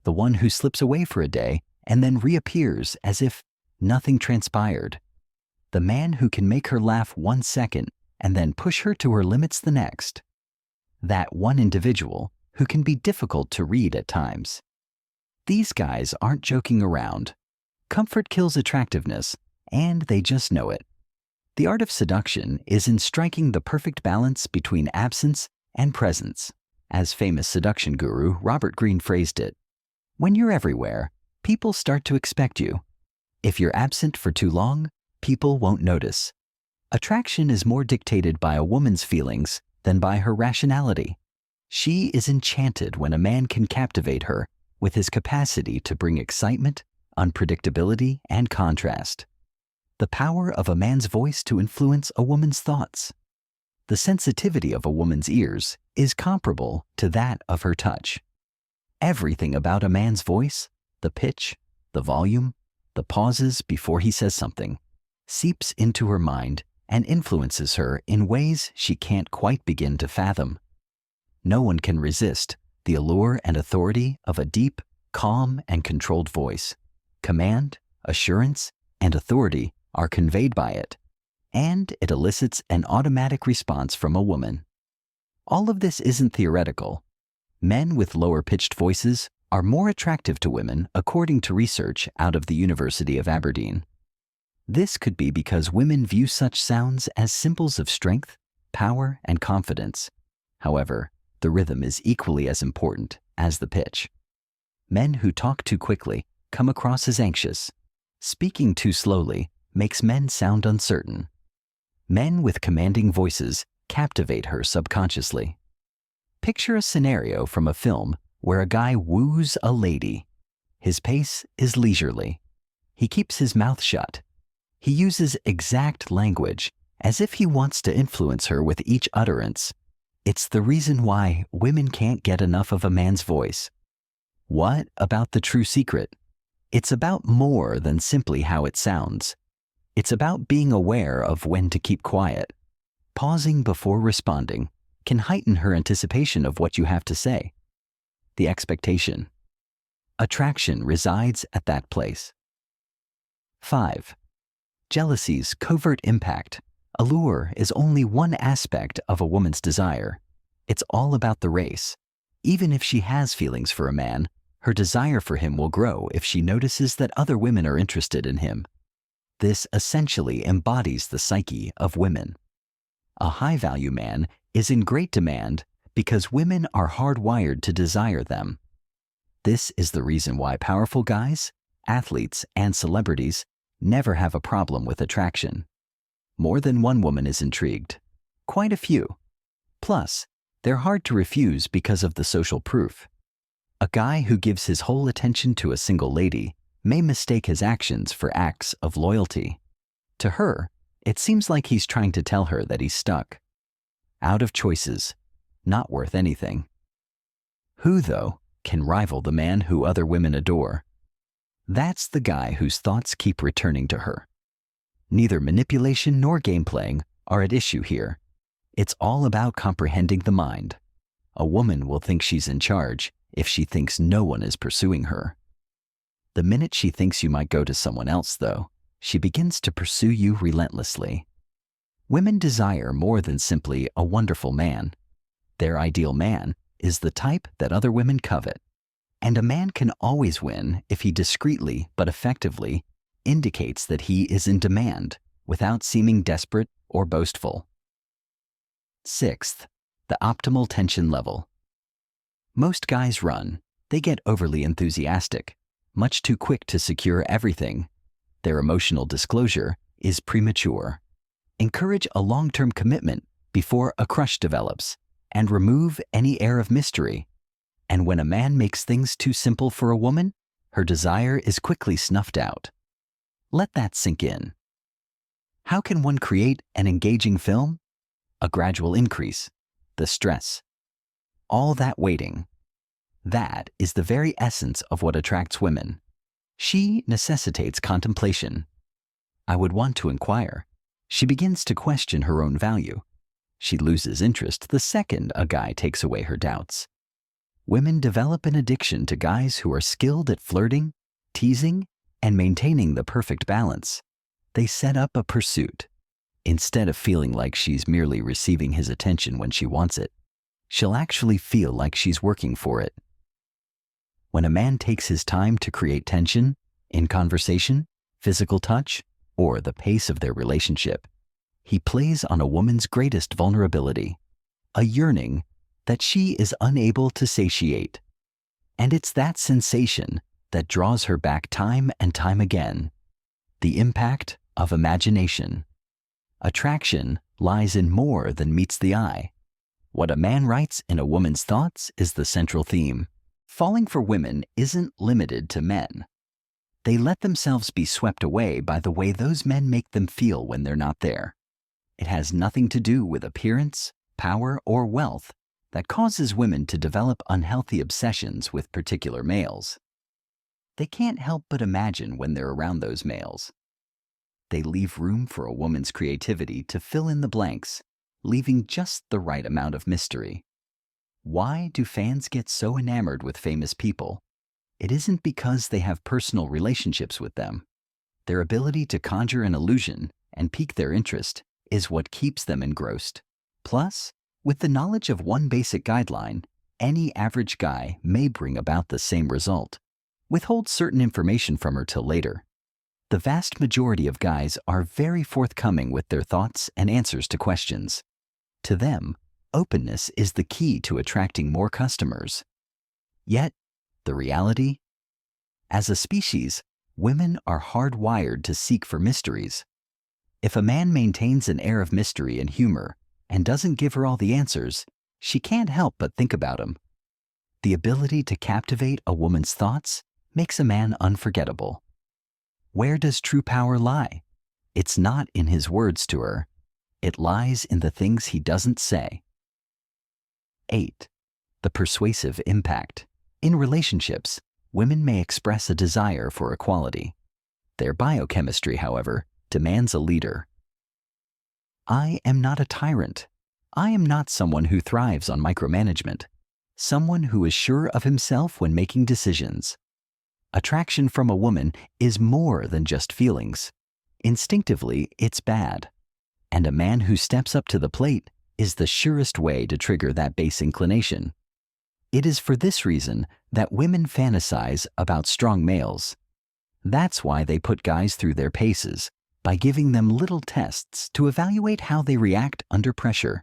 the one who slips away for a day and then reappears as if nothing transpired, the man who can make her laugh 1 second and then push her to her limits the next. That one individual who can be difficult to read at times. These guys aren't joking around. Comfort kills attractiveness, and they just know it. The art of seduction is in striking the perfect balance between absence and presence, as famous seduction guru Robert Greene phrased it. When you're everywhere, people start to expect you. If you're absent for too long, people won't notice. Attraction is more dictated by a woman's feelings than by her rationality. She is enchanted when a man can captivate her with his capacity to bring excitement, unpredictability, and contrast. The power of a man's voice to influence a woman's thoughts. The sensitivity of a woman's ears is comparable to that of her touch. Everything about a man's voice, the pitch, the volume, the pauses before he says something, seeps into her mind and influences her in ways she can't quite begin to fathom. No one can resist the allure and authority of a deep, calm, and controlled voice. Command, assurance, and authority are conveyed by it, and it elicits an automatic response from a woman. All of this isn't theoretical. Men with lower-pitched voices are more attractive to women according to research out of the University of Aberdeen. This could be because women view such sounds as symbols of strength, power, and confidence. However, the rhythm is equally as important as the pitch. Men who talk too quickly come across as anxious. Speaking too slowly makes men sound uncertain. Men with commanding voices captivate her subconsciously. Picture a scenario from a film where a guy woos a lady. His pace is leisurely. He keeps his mouth shut. He uses exact language as if he wants to influence her with each utterance. It's the reason why women can't get enough of a man's voice. What about the true secret? It's about more than simply how it sounds. It's about being aware of when to keep quiet. Pausing before responding can heighten her anticipation of what you have to say. The expectation. Attraction resides at that place. 5. Jealousy's covert impact. Allure is only one aspect of a woman's desire. It's all about the race. Even if she has feelings for a man, her desire for him will grow if she notices that other women are interested in him. This essentially embodies the psyche of women. A high-value man is in great demand because women are hardwired to desire them. This is the reason why powerful guys, athletes, and celebrities never have a problem with attraction. More than one woman is intrigued. Quite a few. Plus, they're hard to refuse because of the social proof. A guy who gives his whole attention to a single lady may mistake his actions for acts of loyalty. To her, it seems like he's trying to tell her that he's stuck. Out of choices, not worth anything. Who, though, can rival the man who other women adore? That's the guy whose thoughts keep returning to her. Neither manipulation nor game playing are at issue here. It's all about comprehending the mind. A woman will think she's in charge if she thinks no one is pursuing her. The minute she thinks you might go to someone else, though, she begins to pursue you relentlessly. Women desire more than simply a wonderful man. Their ideal man is the type that other women covet. And a man can always win if he discreetly but effectively indicates that he is in demand without seeming desperate or boastful. 6th, the optimal tension level. Most guys run. They get overly enthusiastic, much too quick to secure everything. Their emotional disclosure is premature. Encourage a long-term commitment before a crush develops, and remove any air of mystery. And when a man makes things too simple for a woman, her desire is quickly snuffed out. Let that sink in. How can one create an engaging film? A gradual increase, the stress. All that waiting. That is the very essence of what attracts women. She necessitates contemplation. I would want to inquire. She begins to question her own value. She loses interest the second a guy takes away her doubts. Women develop an addiction to guys who are skilled at flirting, teasing, and maintaining the perfect balance. They set up a pursuit. Instead of feeling like she's merely receiving his attention when she wants it, she'll actually feel like she's working for it. When a man takes his time to create tension in conversation, physical touch, or the pace of their relationship, he plays on a woman's greatest vulnerability, a yearning that she is unable to satiate. And it's that sensation that draws her back time and time again. The impact of imagination. Attraction lies in more than meets the eye. What a man writes in a woman's thoughts is the central theme. Falling for women isn't limited to men. They let themselves be swept away by the way those men make them feel when they're not there. It has nothing to do with appearance, power, or wealth that causes women to develop unhealthy obsessions with particular males. They can't help but imagine when they're around those males. They leave room for a woman's creativity to fill in the blanks, leaving just the right amount of mystery. Why do fans get so enamored with famous people? It isn't because they have personal relationships with them. Their ability to conjure an illusion and pique their interest is what keeps them engrossed. Plus, with the knowledge of one basic guideline, any average guy may bring about the same result. Withhold certain information from her till later. The vast majority of guys are very forthcoming with their thoughts and answers to questions. To them, openness is the key to attracting more customers. Yet, the reality? As a species, women are hardwired to seek for mysteries. If a man maintains an air of mystery and humor and doesn't give her all the answers, she can't help but think about him. The ability to captivate a woman's thoughts makes a man unforgettable. Where does true power lie? It's not in his words to her. It lies in the things he doesn't say. 8. The persuasive impact. In relationships, women may express a desire for equality. Their biochemistry, however, demands a leader. I am not a tyrant. I am not someone who thrives on micromanagement. Someone who is sure of himself when making decisions. Attraction from a woman is more than just feelings. Instinctively, it's bad. And a man who steps up to the plate is the surest way to trigger that base inclination. It is for this reason that women fantasize about strong males. That's why they put guys through their paces, by giving them little tests to evaluate how they react under pressure.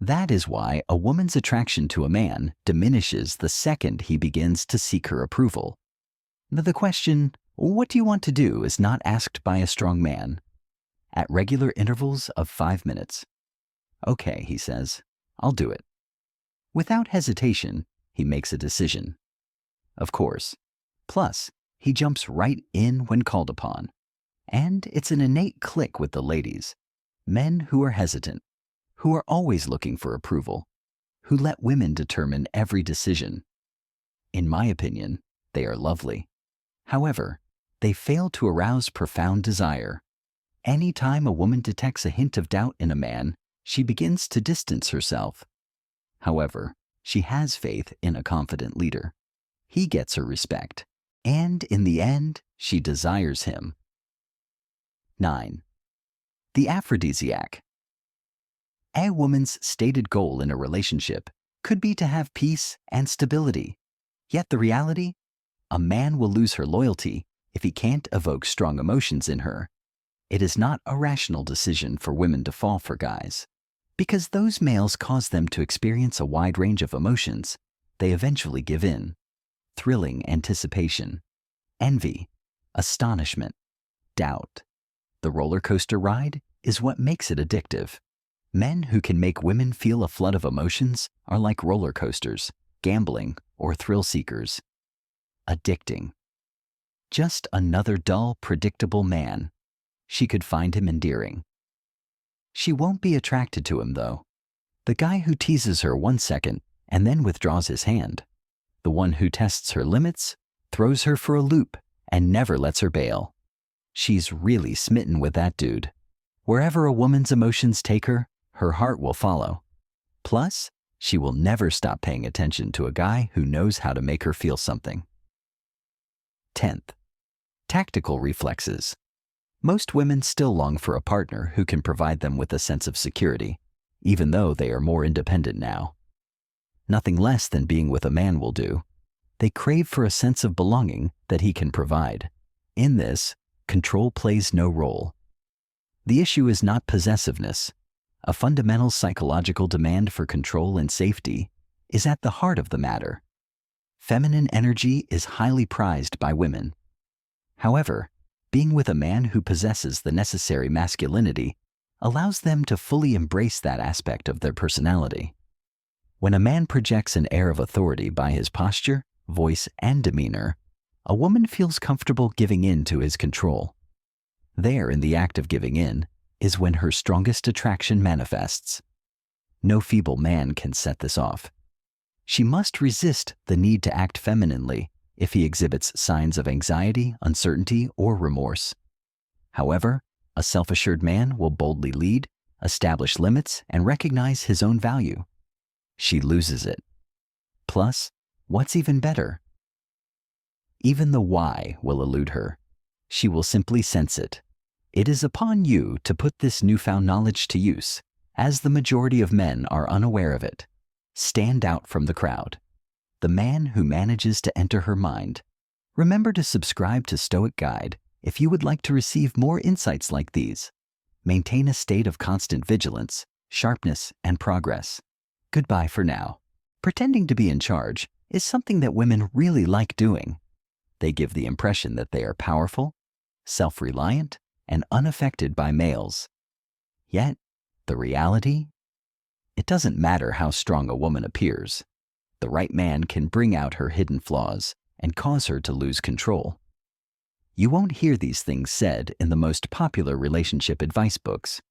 That is why a woman's attraction to a man diminishes the second he begins to seek her approval. The question, "What do you want to do?" is not asked by a strong man. At regular intervals of 5 minutes. "Okay," he says, "I'll do it." Without hesitation, he makes a decision. Of course. Plus, he jumps right in when called upon. And it's an innate click with the ladies. Men who are hesitant, who are always looking for approval, who let women determine every decision. In my opinion, they are lovely. However, they fail to arouse profound desire. Any time a woman detects a hint of doubt in a man, she begins to distance herself. However, she has faith in a confident leader. He gets her respect, and in the end, she desires him. 9. The aphrodisiac. A woman's stated goal in a relationship could be to have peace and stability. Yet the reality? A man will lose her loyalty if he can't evoke strong emotions in her. It is not a rational decision for women to fall for guys. Because those males cause them to experience a wide range of emotions, they eventually give in. Thrilling anticipation, envy, astonishment, doubt. The roller coaster ride is what makes it addictive. Men who can make women feel a flood of emotions are like roller coasters, gambling, or thrill seekers. Addicting. Just another dull, predictable man. She could find him endearing. She won't be attracted to him, though. The guy who teases her 1 second and then withdraws his hand. The one who tests her limits, throws her for a loop, and never lets her bail. She's really smitten with that dude. Wherever a woman's emotions take her, her heart will follow. Plus, She will never stop paying attention to a guy who knows how to make her feel something. 10th, tactical reflexes. Most women still long for a partner who can provide them with a sense of security, even though they are more independent now. Nothing less than being with a man will do. They crave for a sense of belonging that he can provide. In this, control plays no role. The issue is not possessiveness. A fundamental psychological demand for control and safety is at the heart of the matter. Feminine energy is highly prized by women. However, being with a man who possesses the necessary masculinity allows them to fully embrace that aspect of their personality. When a man projects an air of authority by his posture, voice, and demeanor, a woman feels comfortable giving in to his control. There, in the act of giving in, is when her strongest attraction manifests. No feeble man can set this off. She must resist the need to act femininely if he exhibits signs of anxiety, uncertainty, or remorse. However, a self-assured man will boldly lead, establish limits, and recognize his own value. She loses it. Plus, what's even better? Even the why will elude her. She will simply sense it. It is upon you to put this newfound knowledge to use, as the majority of men are unaware of it. Stand out from the crowd. The man who manages to enter her mind. Remember to subscribe to Stoic Guide if you would like to receive more insights like these. Maintain a state of constant vigilance, sharpness, and progress. Goodbye for now. Pretending to be in charge is something that women really like doing. They give the impression that they are powerful, self-reliant, and unaffected by males. Yet, the reality? It doesn't matter how strong a woman appears. The right man can bring out her hidden flaws and cause her to lose control. You won't hear these things said in the most popular relationship advice books.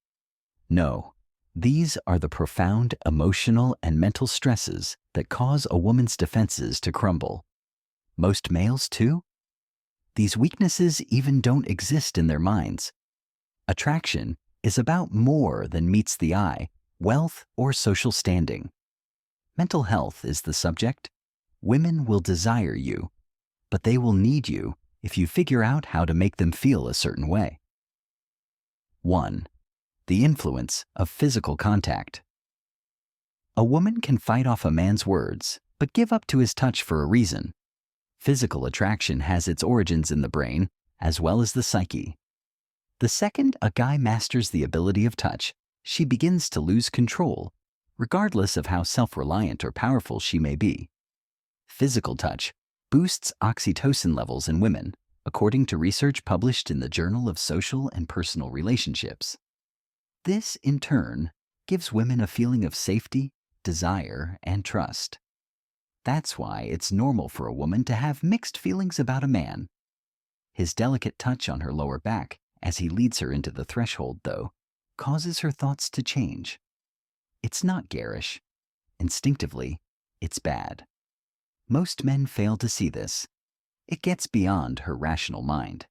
No, these are the profound emotional and mental stresses that cause a woman's defenses to crumble. Most males, too? These weaknesses even don't exist in their minds. Attraction is about more than meets the eye, wealth, or social standing. Mental health is the subject. Women will desire you, but they will need you if you figure out how to make them feel a certain way. 1. The influence of physical contact. A woman can fight off a man's words, but give up to his touch for a reason. Physical attraction has its origins in the brain, as well as the psyche. The second a guy masters the ability of touch, she begins to lose control, regardless of how self-reliant or powerful she may be. Physical touch boosts oxytocin levels in women, according to research published in the Journal of Social and Personal Relationships. This, in turn, gives women a feeling of safety, desire, and trust. That's why it's normal for a woman to have mixed feelings about a man. His delicate touch on her lower back as he leads her into the threshold, though, causes her thoughts to change. It's not garish. Instinctively, it's bad. Most men fail to see this. It gets beyond her rational mind.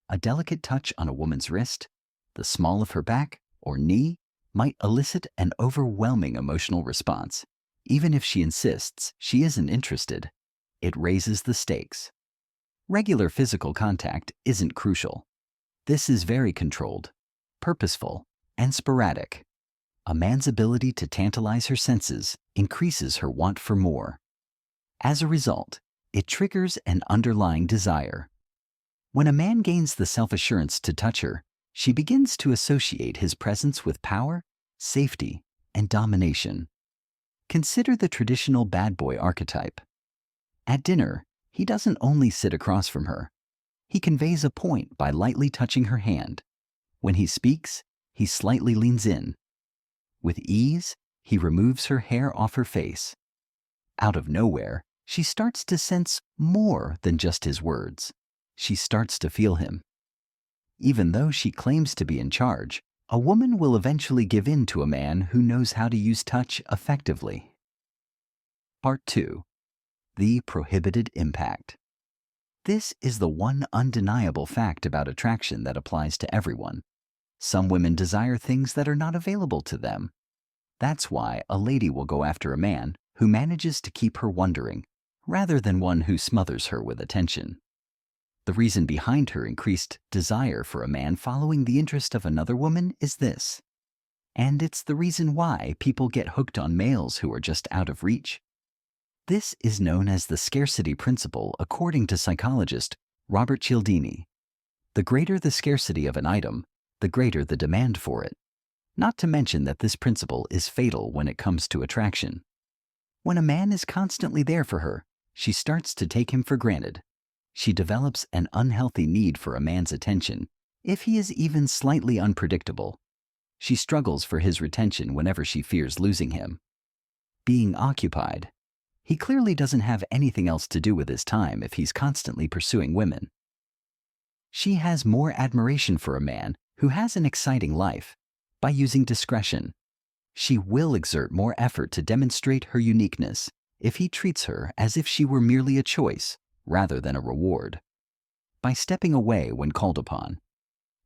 A delicate touch on a woman's wrist, the small of her back, or knee might elicit an overwhelming emotional response. Even if she insists she isn't interested, it raises the stakes. Regular physical contact isn't crucial. This is very controlled, purposeful, and sporadic. A man's ability to tantalize her senses increases her want for more. As a result, it triggers an underlying desire. When a man gains the self-assurance to touch her, she begins to associate his presence with power, safety, and domination. Consider the traditional bad boy archetype. At dinner, he doesn't only sit across from her. He conveys a point by lightly touching her hand. When he speaks, he slightly leans in. With ease, he removes her hair off her face. Out of nowhere, she starts to sense more than just his words. She starts to feel him. Even though she claims to be in charge, a woman will eventually give in to a man who knows how to use touch effectively. Part 2. The prohibited impact. This is the one undeniable fact about attraction that applies to everyone. Some women desire things that are not available to them. That's why a lady will go after a man who manages to keep her wondering, rather than one who smothers her with attention. The reason behind her increased desire for a man following the interest of another woman is this. And it's the reason why people get hooked on males who are just out of reach. This is known as the scarcity principle according to psychologist Robert Cialdini. The greater the scarcity of an item, the greater the demand for it. Not to mention that this principle is fatal when it comes to attraction. When a man is constantly there for her, she starts to take him for granted. She develops an unhealthy need for a man's attention, if he is even slightly unpredictable. She struggles for his retention whenever she fears losing him. Being occupied. He clearly doesn't have anything else to do with his time if he's constantly pursuing women. She has more admiration for a man who has an exciting life by using discretion. She will exert more effort to demonstrate her uniqueness if he treats her as if she were merely a choice rather than a reward. By stepping away when called upon.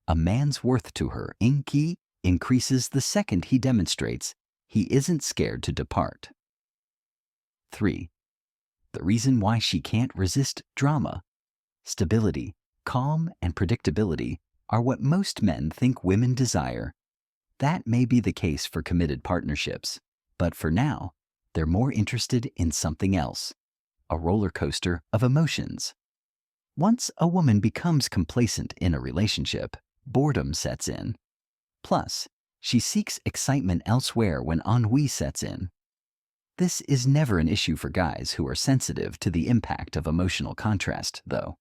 A man's worth to her increases the second he demonstrates he isn't scared to depart. 3. The reason why she can't resist drama. Stability, calm, and predictability are what most men think women desire. That may be the case for committed partnerships, but for now, they're more interested in something else, a roller coaster of emotions. Once a woman becomes complacent in a relationship, boredom sets in. Plus, she seeks excitement elsewhere when ennui sets in. This is never an issue for guys who are sensitive to the impact of emotional contrast, though.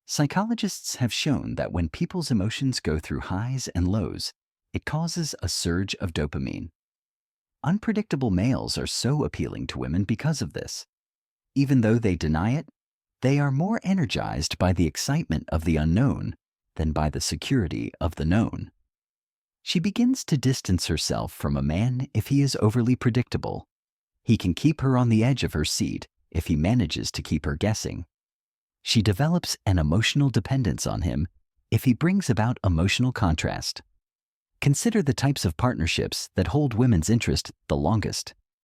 Psychologists have shown that when people's emotions go through highs and lows, it causes a surge of dopamine. Unpredictable males are so appealing to women because of this. Even though they deny it, they are more energized by the excitement of the unknown than by the security of the known. She begins to distance herself from a man if he is overly predictable. He can keep her on the edge of her seat if he manages to keep her guessing. She develops an emotional dependence on him if he brings about emotional contrast. Consider the types of partnerships that hold women's interest the longest.